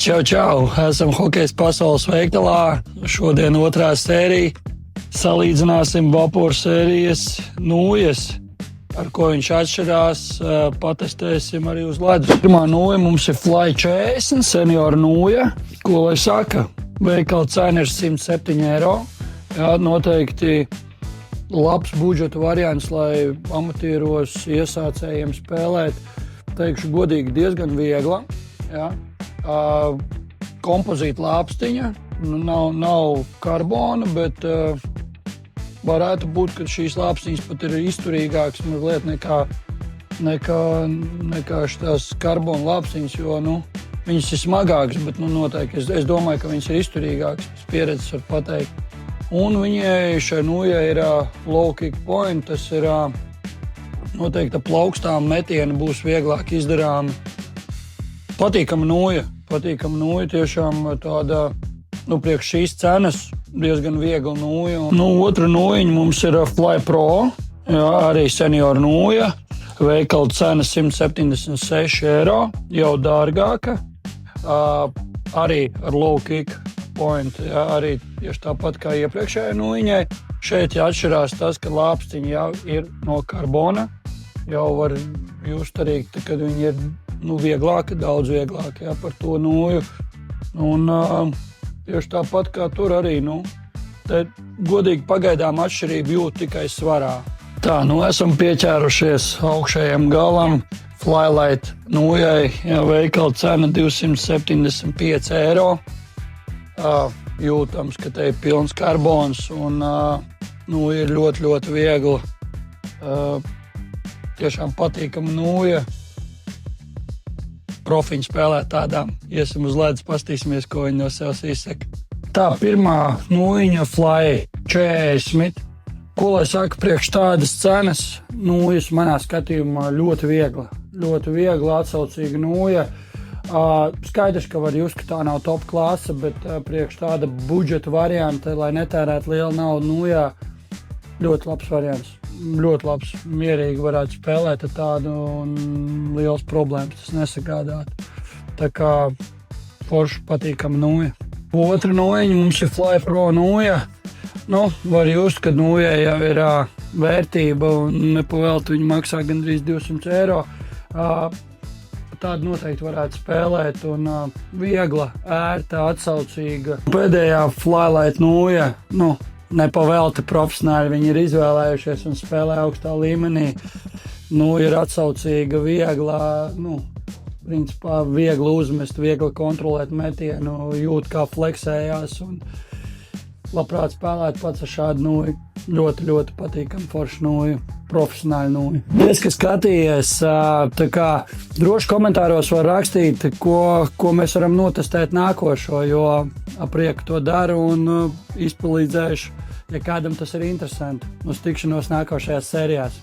Čau! Esam Hokejs pasaules veikalā. Šodien otrā sērija. Salīdzināsim vapuru sērijas nūjas, ar ko viņš atšķirās. Patestēsim arī uz ledus. Pirmā nūja mums ir Fly 40 seniora nūja. Ko lai saka? Veikala cena ir 107 eiro. Jā, noteikti labs budžeta variants, lai amatieros iesācējiem spēlēt. Teikšu godīgi, diezgan viegla. Jā. Kompozīta lāpstiņa, nav karbona, bet varētu būt, ka šīs lāpstiņas pat ir izturīgākas mazliet nekā šitās karbona lāpstiņas, jo viņas ir smagākas, bet noteikti es domāju, ka viņas ir izturīgākas, pēc pieredzes var pateikt. Un viņai šai nūjai ir low kick point, tas ir noteikti ap plaukstām metieni būs vieglāk izdarām. Patīkama nūja, tiešām tāda, priekš šīs cenas diezgan viegla nūja. Otra nūjiņa mums ir Fly Pro, jā, arī seniora nūja. Veikala cena 176 eiro, jau dārgāka. Arī ar low kick point, jā, arī tieši tāpat kā iepriekšējai nūjiņai. Šeit atšķirās tas, ka lāpstiņa jau ir no karbona. Jau var just arī, kad viņi ir vieglāka, daudz vieglāka, jā, par to nūju. Un tieši tāpat kā tur arī, te godīgi pagaidām atšķirību jūt tikai svarā. Tā, esam pieķērušies augšējam galam. Flylight nūjai, jā, veikala cena 275 eiro. Jūtams, ka te ir pilns karbons un nūja ir ļoti, ļoti viegla. Tiešām patīkama nūja. Profiņu spēlēt tādām. Iesim uz ledus, pastīsimies, ko viņi no sevis izsaka. Tā, pirmā nūjiņa Fly 40. Ko lai saka, priekš tādas cenas nūjas manā skatījumā ļoti viegla. Ļoti viegla, atsaucīga nūja. Skaidrs, ka var just, ka tā nav top klasa, bet priekš tāda budžeta varianta, lai netērētu lielu naudu nūjā, ļoti labs variants. Ļoti labs, mierīgi varētu spēlēt ar tādu un liels problēmas tas nesagādāt. Tā kā forši patīkama nūja. Otra nūjiņa mums ir Fly Pro nūja. Var just, ka nūjai jau ir vērtība un nepavēlti viņi maksā gandrīz 200 eiro. Tādu noteikti varētu spēlēt un viegla, ērta, atsaucīga. Pēdējā Flylight nūja, nepavēlti profesionāļi viņi ir izvēlējušies un spēlē augstā līmenī. Ir atsaucīga, viegla, principā viegli uzmest, viegli kontrolēt metienu, jūt kā fleksējās un labprāt spēlēt pats ar šādu nūju. Ļoti, ļoti patīkam foršu nūju, profesionāļu nūju. Es, ka skatījies, tā kā droši komentāros var rakstīt, ko mēs varam notestēt nākošo, jo aprieku to daru un izpalīdzēšu, ja kādam tas ir interesanti. Uz tikšanos nākošajās sērijās.